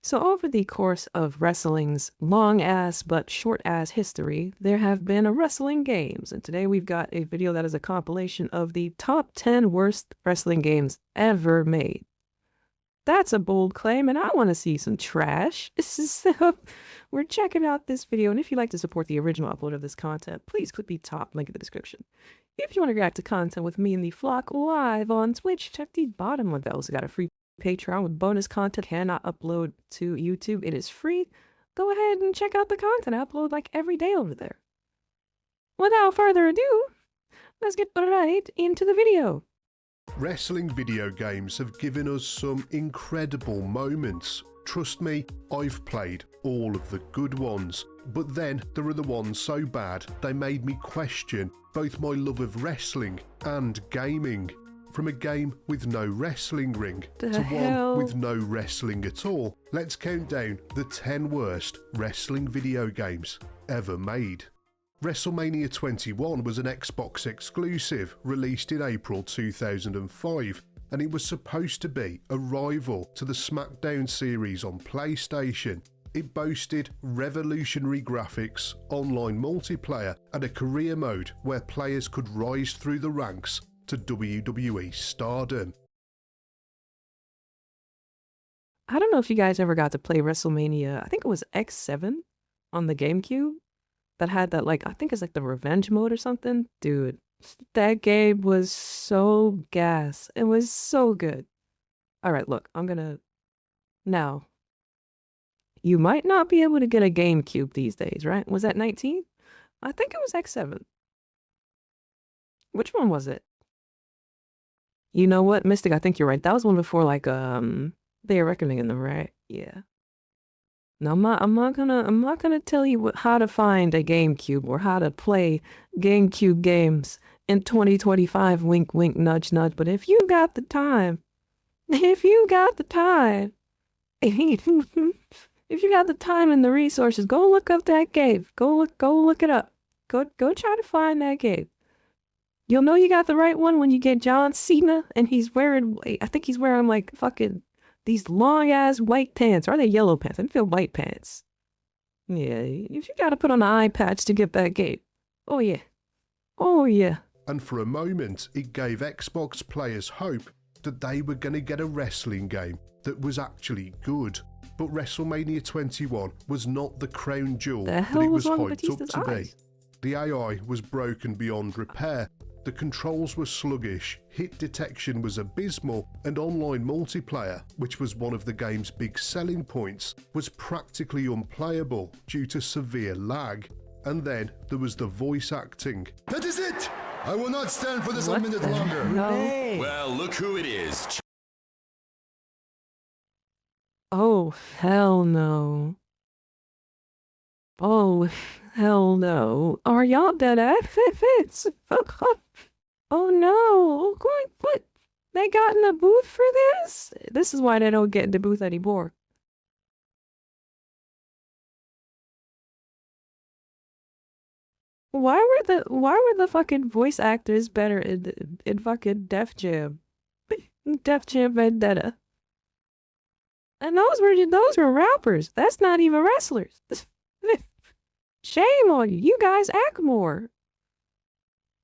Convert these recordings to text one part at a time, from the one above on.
So over the course of wrestling's long-ass but short-ass history, there have been wrestling games, and today we've got a video that is a compilation of the top 10 worst wrestling games ever made. That's a bold claim, and I want to see some trash. We're checking out this video, and if you'd like to support the original upload of this content, please click the top link in the description. If you want to react to content with me and the flock live on Twitch, check the bottom link. That also got a free Patreon with bonus content. Cannot upload to YouTube. It is free. Go ahead and check out the content. I upload like every day over there. Without further ado, let's get right into the video. Wrestling video games have given us some incredible moments. Trust me, I've played all of the good ones, but then there are the ones so bad they made me question both my love of wrestling and gaming. From a game with no wrestling ring to one with no wrestling at all, let's count down the 10 worst wrestling video games ever made. WrestleMania 21 was an Xbox exclusive released in April 2005, and it was supposed to be a rival to the SmackDown series on PlayStation. It boasted revolutionary graphics, online multiplayer, and a career mode where players could rise through the ranks to WWE stardom. I don't know if you guys ever got to play WrestleMania, I think it was X7 on the GameCube that had that, like, I think it's like the revenge mode or something. Dude, that game was so gas. It was so good. All right, look, now, you might not be able to get a GameCube these days, right? Was that 19? I think it was X7. Which one was it? You know what, Mystic, I think you're right. That was one before, like, Day of Reckoning, right? Yeah. Now, I'm not gonna tell you how to find a GameCube or how to play GameCube games in 2025, wink, wink, nudge, nudge. But if you got the time, if you got the time and the resources, go look up that game. Go look it up. Go try to find that game. You'll know you got the right one when you get John Cena and he's wearing, I think he's wearing like fucking these long ass white pants. Or are they yellow pants? I feel white pants. Yeah, if you gotta put on an eye patch to get that game. Oh yeah. Oh yeah. And for a moment, it gave Xbox players hope that they were going to get a wrestling game that was actually good. But WrestleMania 21 was not the crown jewel that it was hyped up to be. The AI was broken beyond repair. The controls were sluggish, hit detection was abysmal, and online multiplayer, which was one of the game's big selling points, was practically unplayable due to severe lag. And then there was the voice acting. That is it! I will not stand for this a minute longer. No. Well, look who it is. Oh, hell no. Oh, hell no. Are y'all dead ass? Oh no. What? They got in a booth for this? This is why they don't get in the booth anymore. Why were the fucking voice actors better in fucking Def Jam? Def Jam Vendetta. And those were rappers. That's not even wrestlers. Shame on you. You guys act more.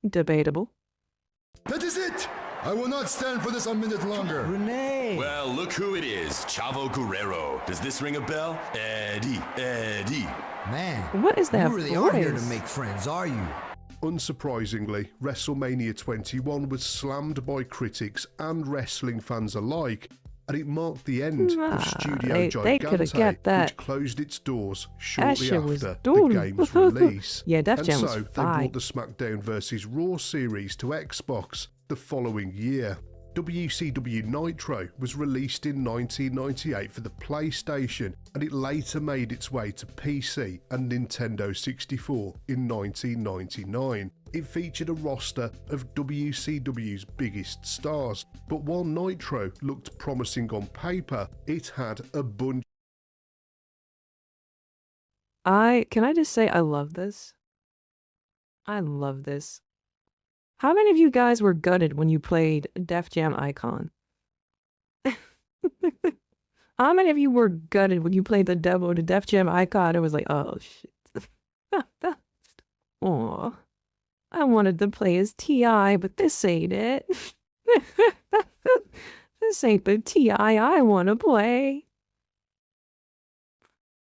Debatable. That is it! I will not stand for this a minute longer. Renee! Well, look who it is. Chavo Guerrero. Does this ring a bell? Eddie. Man, What is that you really voice? aren't here to make friends, are you? Unsurprisingly, WrestleMania 21 was slammed by critics and wrestling fans alike, and it marked the end of Studio Gigante, which closed its doors shortly after the game's release. Yeah, Def Jam and was so they fine. brought the SmackDown vs. Raw series to Xbox the following year. WCW Nitro was released in 1998 for the PlayStation, and it later made its way to PC and Nintendo 64 in 1999. It featured a roster of WCW's biggest stars, but while Nitro looked promising on paper, it had a bunch. Can I just say I love this? I love this. How many of you guys were gutted when you played Def Jam Icon? How many of you were gutted when you played the demo to Def Jam icon? It was like, oh shit. Aw. I wanted to play as T.I., but this ain't it. This ain't the T.I. I want to play.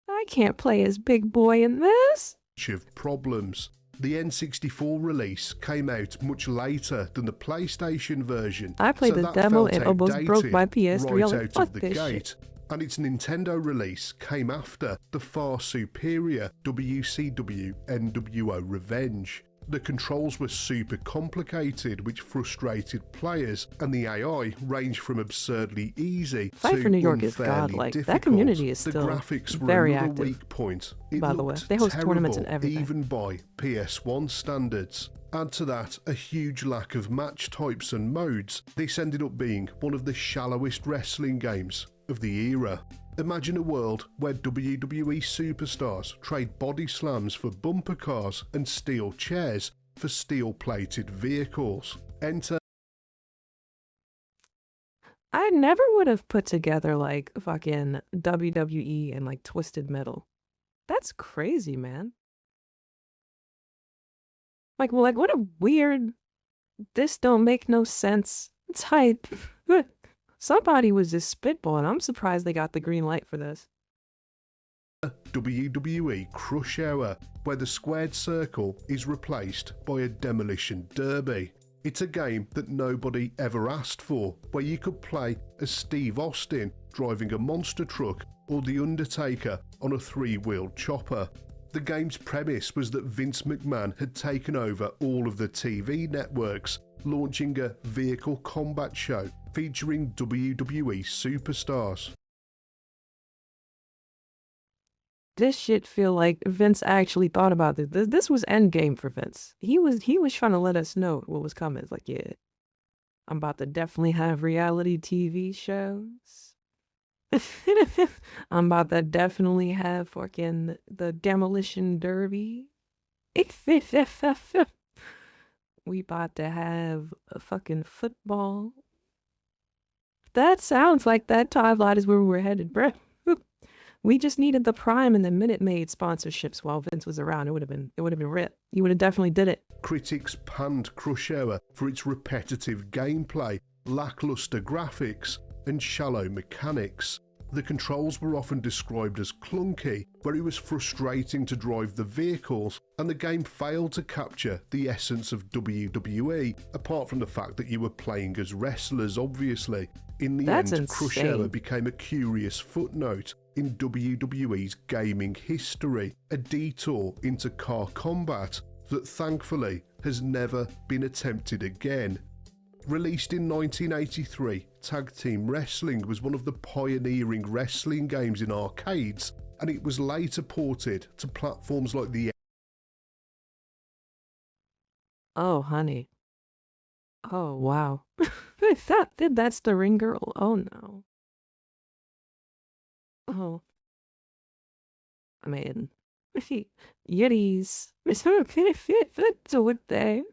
I can't play as Big Boy in this. Of problems. The N64 release came out much later than the PlayStation version. I played the demo and almost broke my PS3. Right I was like, out fuck of the this gate. shit. And its Nintendo release came after the far superior WCW NWO Revenge. The controls were super complicated, which frustrated players, and the AI ranged from absurdly easy Fight to for New York is unfairly godlike. difficult. That community is the still graphics were very another active. weak point. It By the way, looked they host terrible, tournaments and everything. even by PS1 standards. Add to that a huge lack of match types and modes. This ended up being one of the shallowest wrestling games of the era. Imagine a world where WWE superstars trade body slams for bumper cars and steel chairs for steel-plated vehicles. Enter. I never would have put together like fucking WWE and like Twisted Metal. That's crazy, man. Like, well, like what a weird. This don't make no sense type. Somebody was just spitballing. I'm surprised they got the green light for this. WWE Crush Hour, where the squared circle is replaced by a demolition derby. It's a game that nobody ever asked for, where you could play as Steve Austin driving a monster truck or The Undertaker on a three-wheeled chopper. The game's premise was that Vince McMahon had taken over all of the TV networks, launching a vehicle combat show featuring WWE superstars. This shit feel like Vince actually thought about this. This was endgame for Vince. He was trying to let us know what was coming. It's like, yeah, I'm about to definitely have reality TV shows. I'm about to definitely have fucking the demolition derby. We about to have a fucking football. That sounds like that timeline is where we were headed, bruh. We just needed the Prime and the Minute Maid sponsorships while Vince was around. It would have been rip. You would have definitely did it. Critics panned Crush Hour for its repetitive gameplay, lackluster graphics, and shallow mechanics. The controls were often described as clunky, where it was frustrating to drive the vehicles, and the game failed to capture the essence of WWE, apart from the fact that you were playing as wrestlers, obviously. In the end, Crush Hour became a curious footnote in WWE's gaming history, a detour into car combat that thankfully has never been attempted again. Released in 1983, Tag Team Wrestling was one of the pioneering wrestling games in arcades, and it was later ported to platforms like the... Oh, honey. Oh, wow. That's the ring girl. Oh, no. Oh. I mean, Yiddies. So they.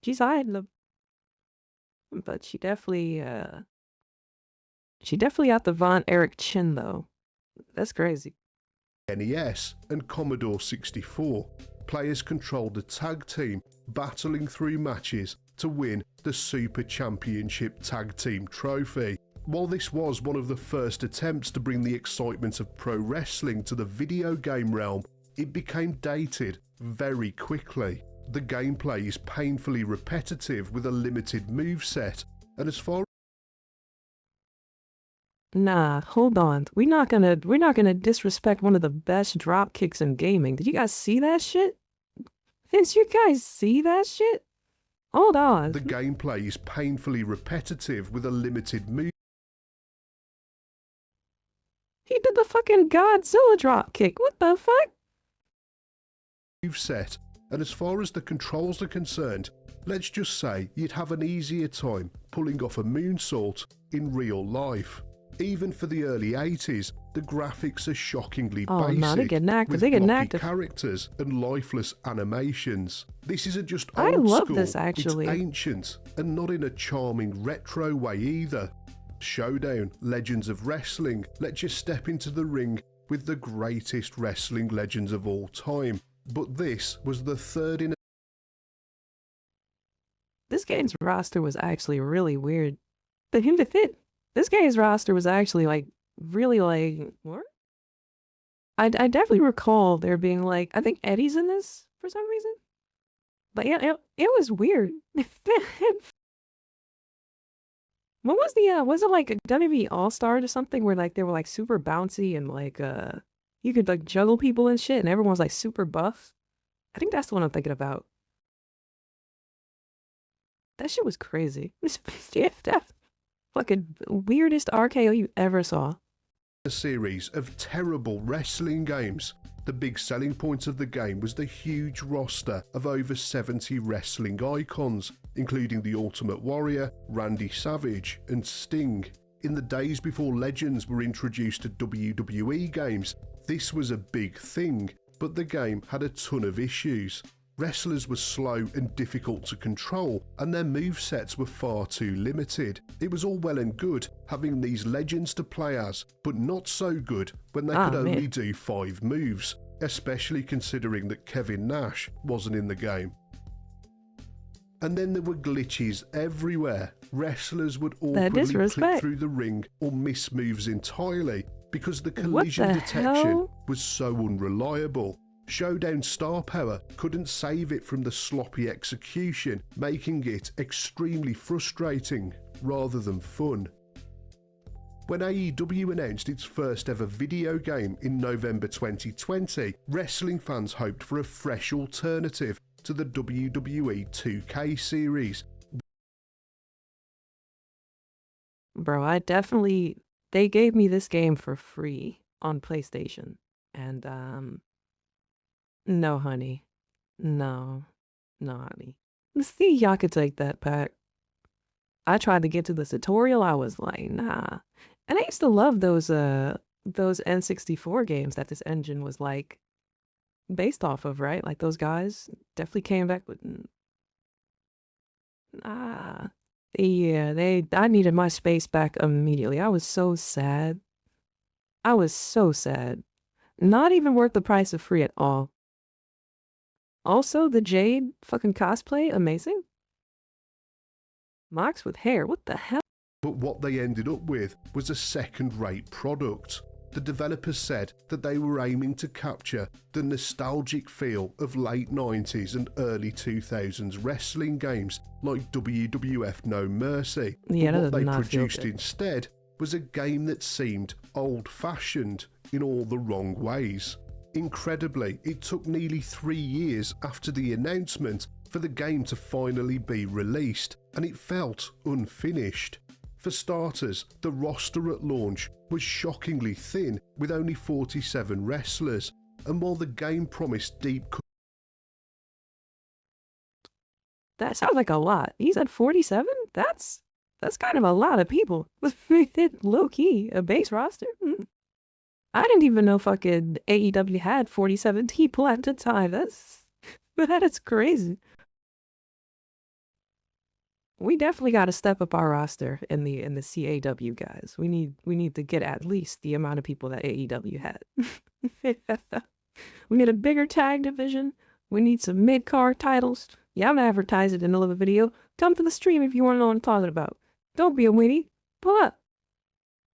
She's hiding them. But she definitely had the Von Erich chin, though. That's crazy. NES and Commodore 64. Players controlled the tag team, battling through matches to win the Super Championship Tag Team Trophy. While this was one of the first attempts to bring the excitement of pro wrestling to the video game realm, it became dated very quickly. The gameplay is painfully repetitive with a limited moveset, and as far... Nah, hold on. We're not gonna disrespect one of the best drop kicks in gaming. Did you guys see that shit? Did you guys see that shit? Hold on. The gameplay is painfully repetitive with a limited move. He did the fucking Godzilla drop kick. What the fuck? Moveset, and as far as the controls are concerned, let's just say you'd have an easier time pulling off a moonsault in real life. Even for the early 80s, the graphics are shockingly basic, no, they get active. with They get blocky active. characters and lifeless animations. This isn't just I old love school, this, actually. it's ancient, and not in a charming retro way either. showdown, Legends of Wrestling, lets you step into the ring with the greatest wrestling legends of all time. But this was the third in This game's roster was actually really weird. For him to fit, this game's roster was actually like really like what? I definitely recall there being like I think Eddie's in this for some reason. But yeah, it was weird. What was the was it like a WWE All-Star or something where like they were like super bouncy and like you could like juggle people and shit and everyone was like super buff? I think that's the one I'm thinking about. That shit was crazy. That fucking weirdest RKO you ever saw. a series of terrible wrestling games. The big selling point of the game was the huge roster of over 70 wrestling icons, including the Ultimate Warrior, Randy Savage, and Sting. In the days before Legends were introduced to WWE games, this was a big thing, but the game had a ton of issues. Wrestlers were slow and difficult to control, and their movesets were far too limited. It was all well and good having these legends to play as, but not so good when they could only do 5 moves, especially considering that Kevin Nash wasn't in the game. And then there were glitches everywhere. Wrestlers would awkwardly clip through the ring or miss moves entirely because the collision detection was so unreliable. Showdown Star Power couldn't save it from the sloppy execution, making it extremely frustrating rather than fun. When AEW announced its first ever video game in November 2020, wrestling fans hoped for a fresh alternative to the WWE 2K series. Bro, they gave me this game for free on PlayStation, and no, honey. No, honey. See, y'all could take that back. I tried to get to the tutorial. I was like, nah. And I used to love those N64 games that this engine was like based off of, right? Like those guys definitely came back with, yeah, I needed my space back immediately. I was so sad. I was so sad. Not even worth the price of free at all. Also, the Jade fucking cosplay, amazing. Mox with hair, what the hell? But what they ended up with was a second-rate product. The developers said that they were aiming to capture the nostalgic feel of late 90s and early 2000s wrestling games like WWF No Mercy. Yeah, but what they produced instead was a game that seemed old-fashioned in all the wrong ways. Incredibly, it took nearly 3 years after the announcement for the game to finally be released, and it felt unfinished. For starters, the roster at launch was shockingly thin, with only 47 wrestlers, and while the game promised deep... That sounds like a lot. You said 47? That's kind of a lot of people. Low-key, a base roster? I didn't even know fucking AEW had 47 people at the time. That's crazy. We definitely got to step up our roster in the CAW guys. We need to get at least the amount of people that AEW had. We need a bigger tag division. We need some mid-card titles. Yeah, I'm gonna advertise it in a little video. Come to the stream if you want to know what I'm talking about. Don't be a weenie. Pull up.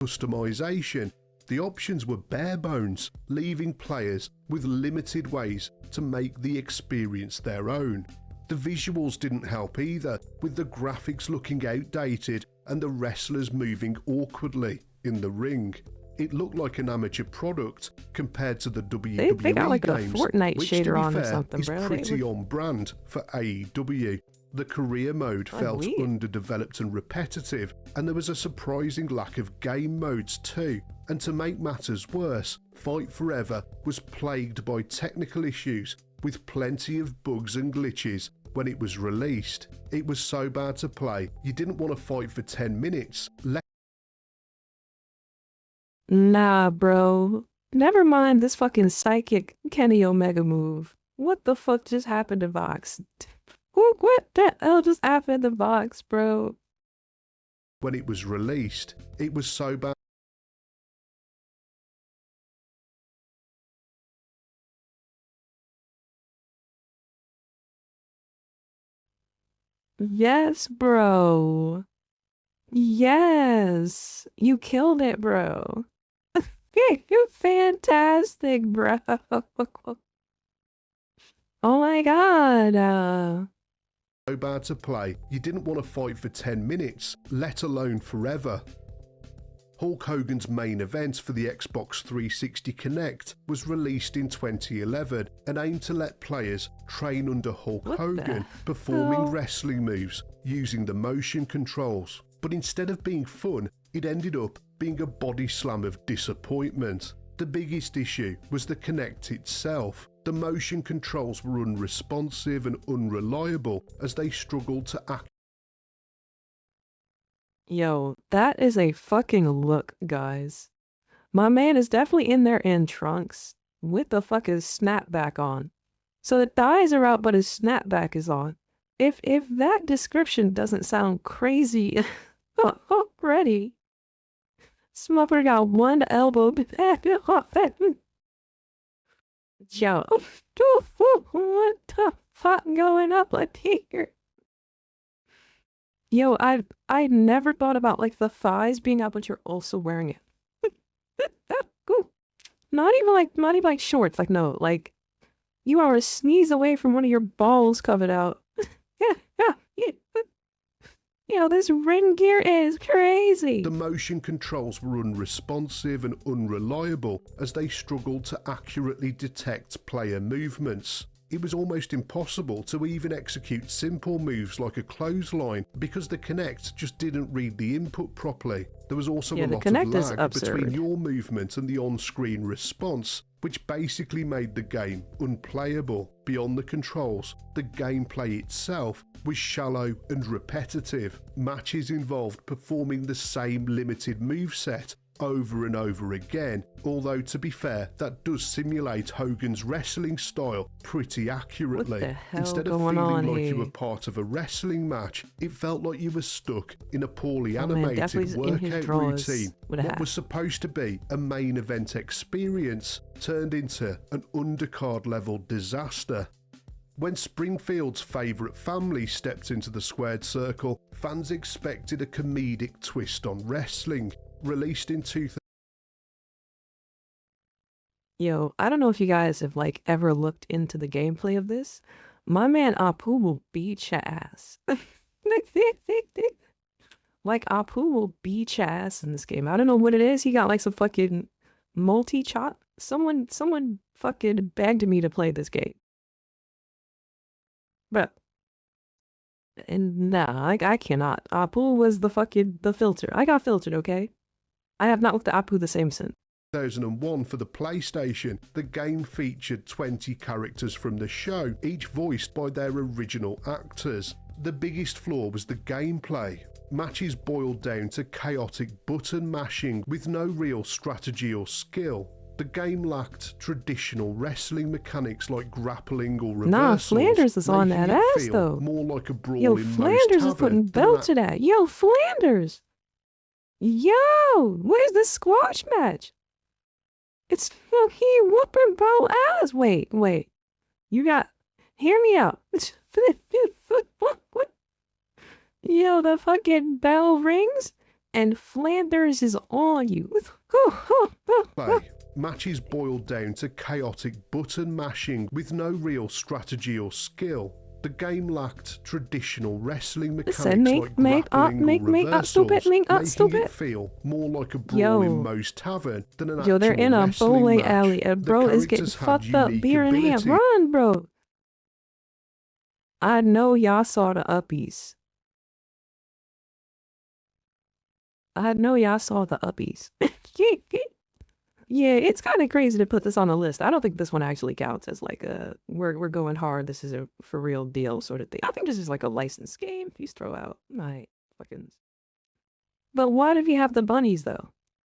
Customization. The options were bare bones, leaving players with limited ways to make the experience their own. The visuals didn't help either, with the graphics looking outdated and the wrestlers moving awkwardly in the ring. It looked like an amateur product compared to the WWE they got like games, a Fortnite which, shader to be on fair, or something, is bro. pretty on brand for AEW. The career mode felt underdeveloped and repetitive, and there was a surprising lack of game modes too. And to make matters worse, Fight Forever was plagued by technical issues, with plenty of bugs and glitches when it was released. It was so bad to play, you didn't want to fight for 10 minutes. Nah, bro. Never mind this fucking psychic Kenny Omega move. What the fuck just happened to Vox? What the hell just happened to Vox, bro? When it was released, it was so bad. Yes, bro. Yes. You killed it, bro. You're fantastic, bro. Oh my god. So bad to play, you didn't want to fight for 10 minutes, let alone forever. Hulk Hogan's main event for the Xbox 360 Kinect was released in 2011 and aimed to let players train under Hulk Hogan, performing wrestling moves using the motion controls. But instead of being fun, it ended up being a body slam of disappointment. The biggest issue was the Kinect itself. The motion controls were unresponsive and unreliable as they struggled to act. Yo, that is a fucking look, guys. My man is definitely in there in trunks with the fucking snapback on. So the thighs are out, but his snapback is on. If that description doesn't sound crazy already, Smupper got one elbow. Yo, what the fuck going up here? Yo, I never thought about like the thighs being out, but you're also wearing it. Not even like shorts. Like no, like you are a sneeze away from one of your balls covered out. Yeah. Yo, this ring gear is crazy. The motion controls were unresponsive and unreliable as they struggled to accurately detect player movements. It was almost impossible to even execute simple moves like a clothesline because the Kinect just didn't read the input properly. There was also a lot of lag between your movement and the on-screen response, which basically made the game unplayable. Beyond the controls, the gameplay itself was shallow and repetitive. Matches involved performing the same limited moveset over and over again, although to be fair, that does simulate Hogan's wrestling style pretty accurately. What the hell Instead of feeling like you were part of a wrestling match, it felt like you were stuck in a poorly animated workout routine. What was supposed to be a main event experience turned into an undercard level disaster. When Springfield's favourite family stepped into the squared circle, fans expected a comedic twist on wrestling. Released in 2000. Yo, I don't know if you guys have like ever looked into the gameplay of this. My man Apu will beat your ass. Like Apu will beat your ass in this game. I don't know what it is. He got like some fucking multi-chop. Someone fucking begged me to play this game. But and nah, I cannot. Apu was the filter. I got filtered, okay? I have not looked at Apu the same since. 2001 for the PlayStation, the game featured 20 characters from the show, each voiced by their original actors. The biggest flaw was the gameplay. Matches boiled down to chaotic button mashing with no real strategy or skill. The game lacked traditional wrestling mechanics like grappling or reversals. Nah, Flanders is on that ass though. More like a brawl Yo, in Flanders is putting belt to that. Yo, Flanders. Yo, where's the squash match? It's he whooping bro ass. Wait. You got, hear me out. Yo, the fucking bell rings and Flanders is on you. Matches boiled down to chaotic button mashing with no real strategy or skill. The game lacked traditional wrestling mechanics like grappling or reversals, making it feel more like a brawl in Moe's Tavern than an actual they're in a bowling alley and bro is getting fucked up, beer in hand. Run, bro. I know y'all saw the uppies. Yeah, it's kind of crazy to put this on a list. I don't think this one actually counts as like a we're going hard, this is a for real deal sort of thing. I think this is like a licensed game if you throw out my fucking. But what if you have the bunnies though?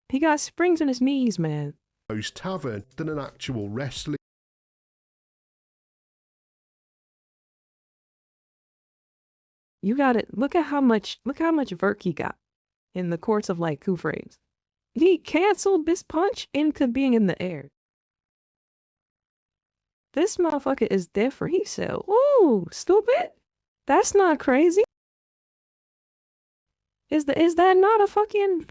He got springs in his knees, man. Moe's Tavern than an actual wrestling. You got it. Look how much vert he got. in the course of like 2 frames. He canceled this punch into being in the air. This motherfucker is different. He said, "Ooh, stupid. That's not crazy. Is that not a fucking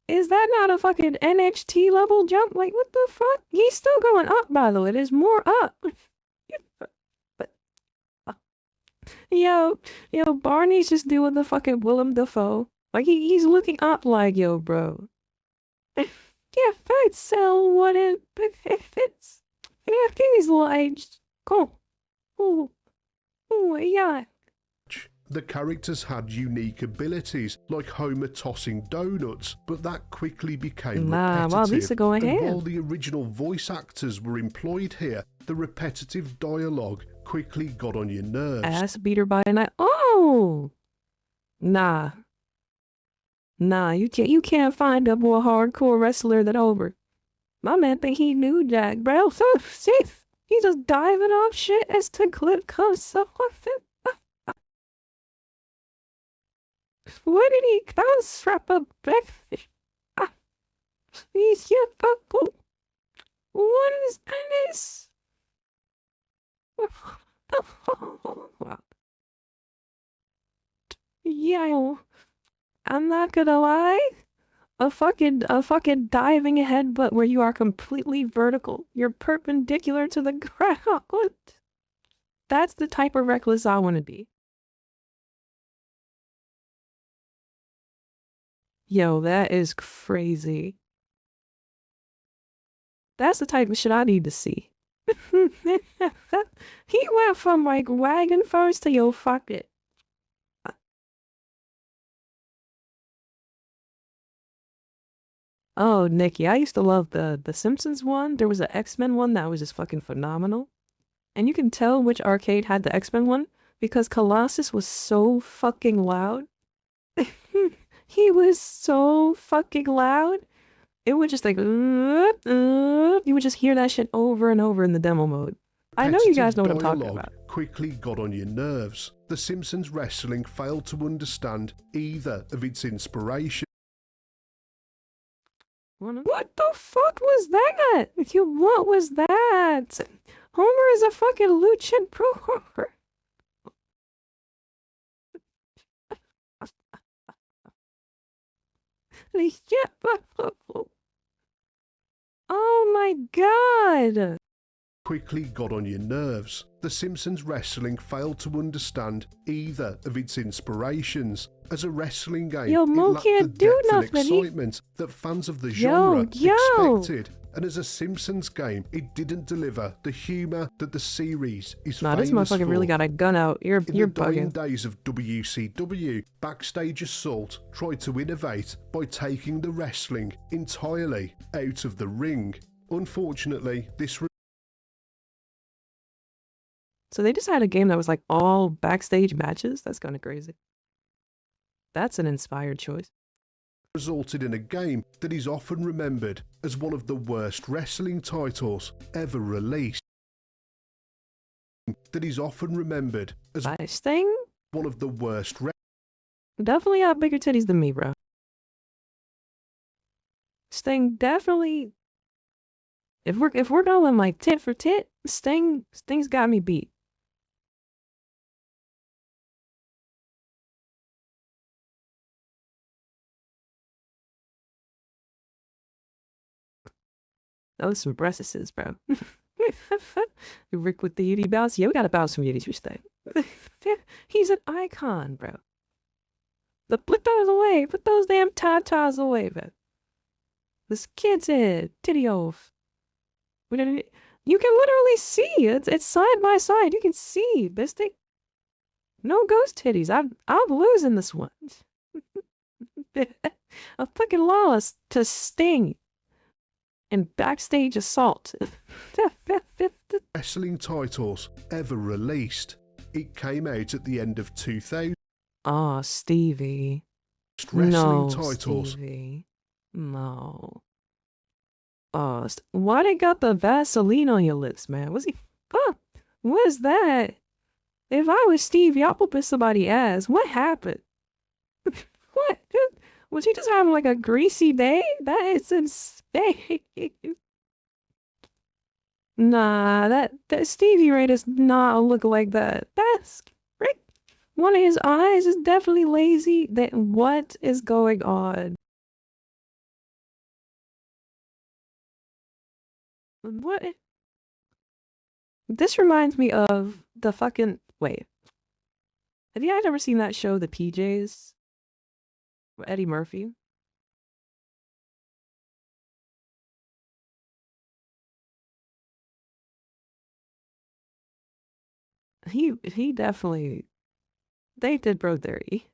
is that not a fucking NXT level jump? Like, what the fuck? He's still going up, by the way. There's more up." But yo, Barney's just doing the fucking Willem Dafoe. Like he's looking up like, yo, bro. Yeah, facts sell what it fits. Yeah, he's like, cool. Ooh, yeah. The characters had unique abilities, like Homer tossing donuts, but that quickly became repetitive. Well, Lisa, go ahead. And while the original voice actors were employed here, the repetitive dialogue quickly got on your nerves. Ass beater by night. Oh! Nah, you can't find a more hardcore wrestler than Homer. My man think he knew Jack, bro. So, he's just diving off shit as the clip comes so often. Where did he come strap a breakfast? He's your buckle. What is this? Yeah, I'm not gonna lie. A fucking diving headbutt where you are completely vertical. You're perpendicular to the ground. That's the type of reckless I want to be. Yo, that is crazy. That's the type of shit I need to see. He went from like wagon first to yo, fuck it. Oh, Nikki, I used to love the Simpsons one. There was an X-Men one that was just fucking phenomenal. And you can tell which arcade had the X-Men one because Colossus was so fucking loud. He was so fucking loud. It would just like, you would just hear that shit over and over in the demo mode. I know you guys know what I'm talking about. Quickly got on your nerves. The Simpsons wrestling failed to understand either of its inspiration. What the fuck was that? What was that? Homer is a fucking Luchin Pro. Oh my god! Quickly got on your nerves. The Simpsons wrestling failed to understand either of its inspirations. As a wrestling game, Yo, Mo it lacked can't the do depth and nothing. excitement that fans of the genre expected. And as a Simpsons game, it didn't deliver the humour that the series is famous this motherfucker for. really got a gun out. You're In the dying bugging. days of WCW, Backstage Assault tried to innovate by taking the wrestling entirely out of the ring. Unfortunately, this So they just had a game that was like all backstage matches? That's kind of crazy. That's an inspired choice. resulted in a game that is often remembered as one of the worst wrestling titles ever released. That is often remembered as By Sting? one of the worst. Definitely have bigger titties than me, bro. Sting definitely. If we're going like tit for tit, Sting's got me beat. Those some breasts, bro. Rick with the yitty bounce. Yeah, we gotta bounce some yitties with Sting. He's an icon, bro. Put those away. Put those damn tatas away, bro. This kid's head, titty off. You can literally see it. It's side by side. You can see, Bistic. No ghost titties. I'm losing this one. I'm fucking lost to Sting and Backstage Assault. Wrestling titles ever released. It came out at the end of 2000. Oh, Stevie. Wrestling No, titles. Stevie. No. Oh, why they got the Vaseline on your lips, man? Was he? Oh, what is that? If I was Steve, y'all whooping somebody's ass. What happened? What? Was he just having like a greasy day? That is insane. Nah, that Stevie Ray does not look like that. That's right. One of his eyes is definitely lazy. That what is going on? What? This reminds me of the fucking wait. Have you guys ever seen that show, The PJs? With Eddie Murphy? He definitely they did bro dirty.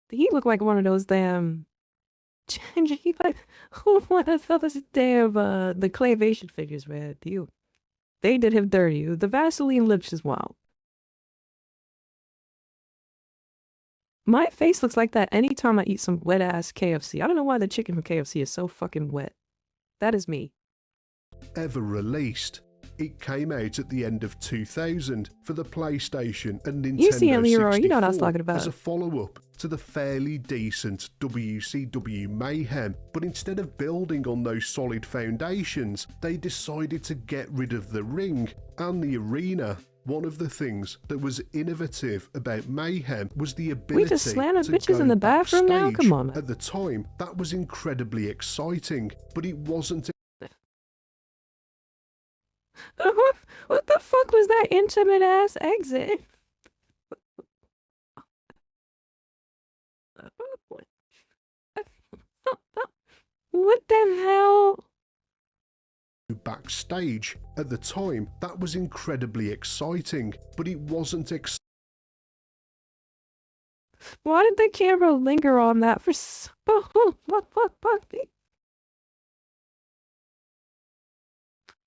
He looked like one of those damn he like what the hell is damn the clavation figures, man. They did him dirty. The Vaseline lips is wild. My face looks like that anytime I eat some wet ass KFC. I don't know why the chicken from KFC is so fucking wet. That is me. Ever released. It came out at the end of 2000 for the PlayStation and Nintendo You see it, Leroy. 64 You know what I was talking about. as a follow-up to the fairly decent WCW Mayhem. But instead of building on those solid foundations, they decided to get rid of the ring and the arena. One of the things that was innovative about Mayhem was the ability We just slamming to bitches go in the bathroom now? backstage. Come on. At the time, that was incredibly exciting, but it wasn't. What the fuck was that intimate ass exit? What the hell? Backstage. At the time, that was incredibly exciting, but it wasn't Why did the camera linger on that for so what?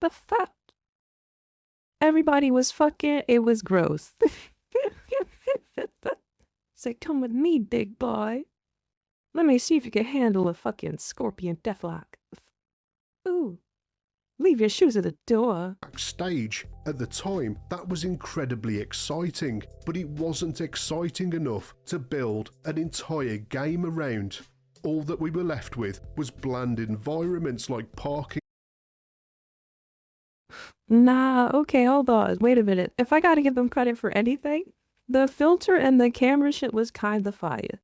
The fuck? Everybody was fucking, it was gross. Say, come with me, big boy. Let me see if you can handle a fucking scorpion deathlock. Ooh. Leave your shoes at the door. backstage. At the time, that was incredibly exciting, but it wasn't exciting enough to build an entire game around. All that we were left with was bland environments like parking. Nah, okay, hold on. Wait a minute. If I gotta give them credit for anything, the filter and the camera shit was kinda fire.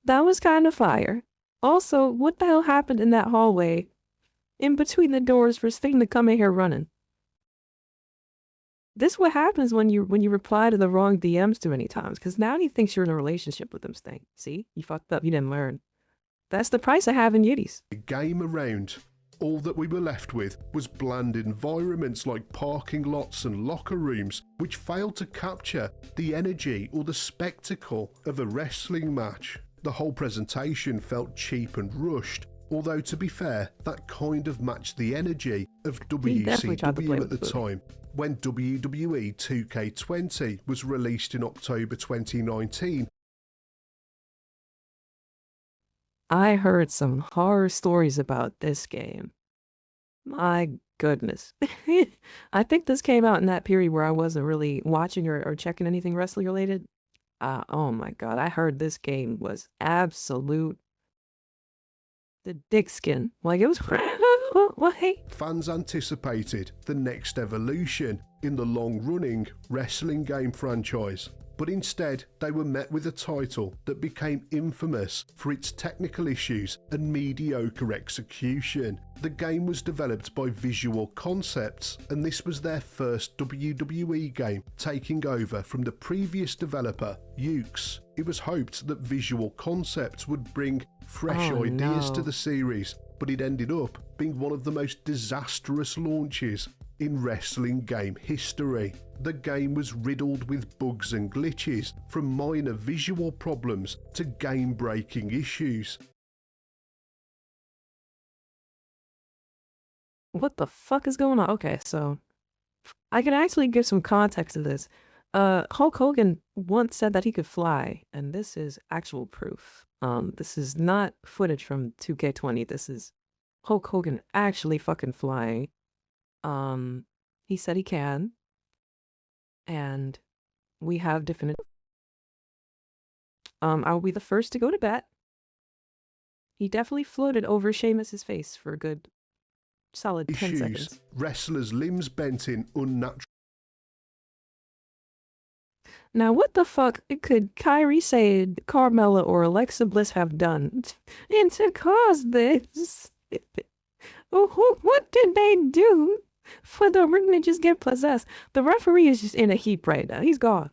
That was kinda fire. Also, what the hell happened in that hallway in between the doors for Sting to come in here running? This what happens when you reply to the wrong DMs too many times, because now he thinks you're in a relationship with him, Sting. See? You fucked up. You didn't learn. That's the price of having yitties. Game around. All that we were left with was bland environments like parking lots and locker rooms, which failed to capture the energy or the spectacle of a wrestling match. The whole presentation felt cheap and rushed, although to be fair, that kind of matched the energy of WCW at the time, when WWE 2K20 was released in October 2019. I heard some horror stories about this game. My goodness. I think this came out in that period where I wasn't really watching or checking anything wrestling related. Oh my god, I heard this game was absolute the dick skin. Like it was what? Fans anticipated the next evolution in the long-running wrestling game franchise, but instead they were met with a title that became infamous for its technical issues and mediocre execution. The game was developed by Visual Concepts, and this was their first WWE game, taking over from the previous developer, Ukes. It was hoped that Visual Concepts would bring fresh ideas to the series, but it ended up being one of the most disastrous launches in wrestling game history. The game was riddled with bugs and glitches, from minor visual problems to game-breaking issues. What the fuck is going on? Okay, so I can actually give some context to this. Hulk Hogan once said that he could fly, and this is actual proof. This is not footage from 2K20. This is Hulk Hogan actually fucking flying. He said he can. And we have definitive. I'll be the first to go to bat. He definitely floated over Sheamus's face for a good solid 10 seconds. Wrestlers' limbs bent in unnatural. Now, what the fuck could Kyrie Sane, Carmella, or Alexa Bliss have done and to cause this? What did they do for the ring to just get possessed? The referee is just in a heap right now. He's gone.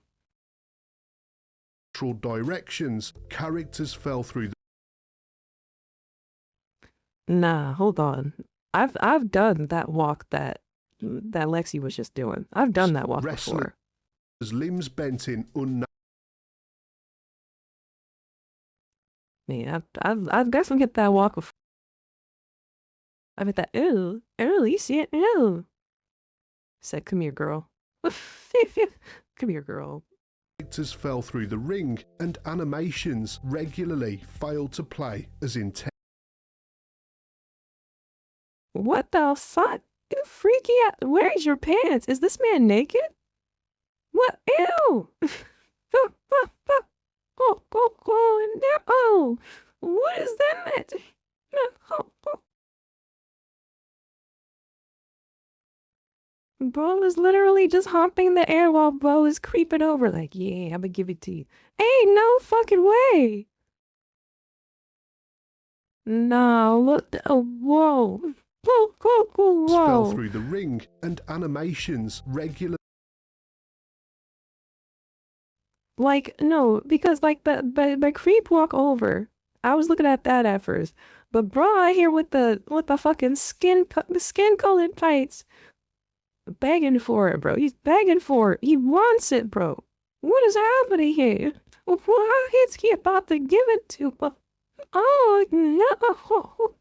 Directions, characters fell through the. Nah, hold on. I've done that walk that Lexi was just doing. I've done that walk before. Limbs bent in unnatural. Man, I've definitely hit that walk before. I've hit that, ew, you see it, ew. Said, come here, girl. Come here, girl. Characters fell through the ring, and animations regularly failed to play as intended. What the fuck? You freaky out. Where is your pants? Is this man naked? What? Ew! Oh, what is that? Bo is literally just hopping the air while Bo is creeping over like, yeah, I'm gonna give it to you. Ain't no fucking way. No, look, whoa. Whoa. Fell through the ring, and animations regularly. Like, no, because like the creep walk over. I was looking at that at first. But bro, I hear with the fucking skin colored tights. Begging for it, bro. He's begging for it. He wants it, bro. What is happening here? Why is he about to give it to him? Oh no.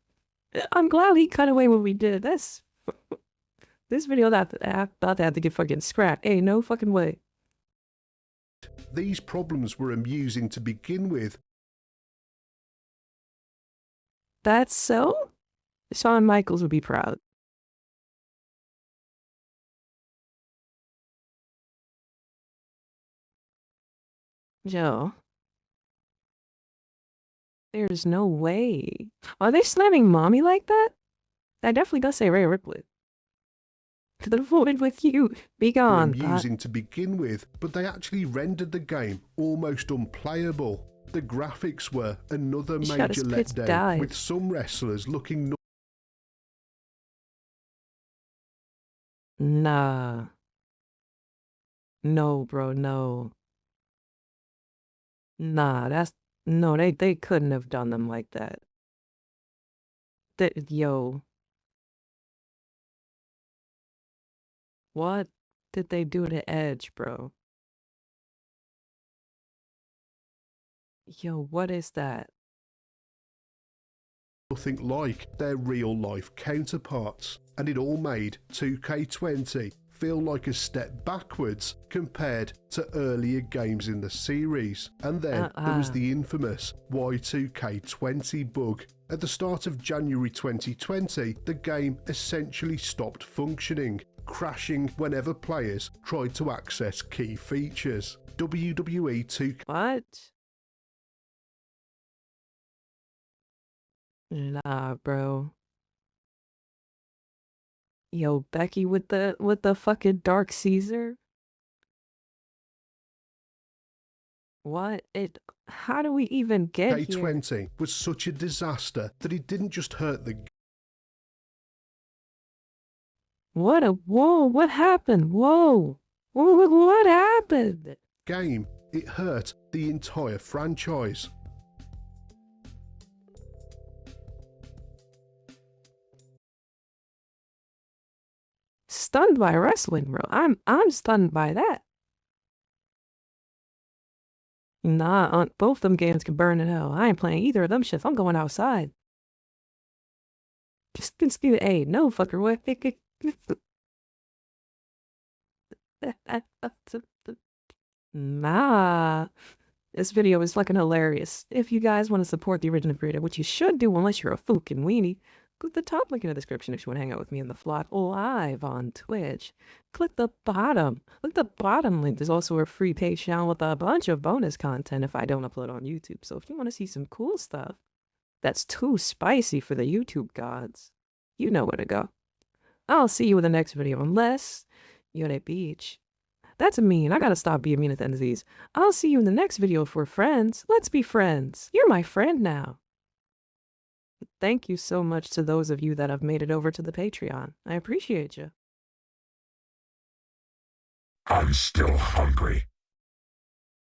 I'm glad he cut away what we did. This video about to have to get fucking scrapped. Hey, no fucking way. These problems were amusing to begin with. That's so? Shawn Michaels would be proud. Joe. There's no way. Are they slamming mommy like that? That definitely does say Rhea Ripley. To the void with you. Be gone. Amusing to begin with, but they actually rendered the game almost unplayable. The graphics were another major letdown, with some wrestlers looking. Nah. No, bro, no. Nah, that's no. They couldn't have done them like that. Yo. What did they do to Edge, bro? Yo, what is that? Nothing like their real-life counterparts, and it all made 2K20 feel like a step backwards compared to earlier games in the series. And then there was the infamous Y2K20 bug. At the start of January 2020, the game essentially stopped functioning, crashing whenever players tried to access key features. WWE 2K. What? Nah, bro. Yo, Becky with the fucking Dark Caesar? What? How do we even get here? K20 was such a disaster that it didn't just hurt the Whoa, what happened? Whoa. What happened? Game, it hurt the entire franchise. Stunned by wrestling, bro. I'm stunned by that. Nah, both them games can burn in hell. I ain't playing either of them shits. I'm going outside. Just be the A. No fucker. What? Nah. This video is fucking hilarious. If you guys want to support the original creator, which you should do unless you're a fucking weenie, Click the top link in the description if you want to hang out with me in the flock live on Twitch. Click the bottom. Click the bottom link. There's also a free page channel with a bunch of bonus content if I don't upload on YouTube. So if you want to see some cool stuff that's too spicy for the YouTube gods, you know where to go. I'll see you in the next video unless you're at a beach. That's mean. I gotta stop being mean at the end of these. I'll see you in the next video for friends. Let's be friends. You're my friend now. Thank you so much to those of you that have made it over to the Patreon. I appreciate you. I'm still hungry.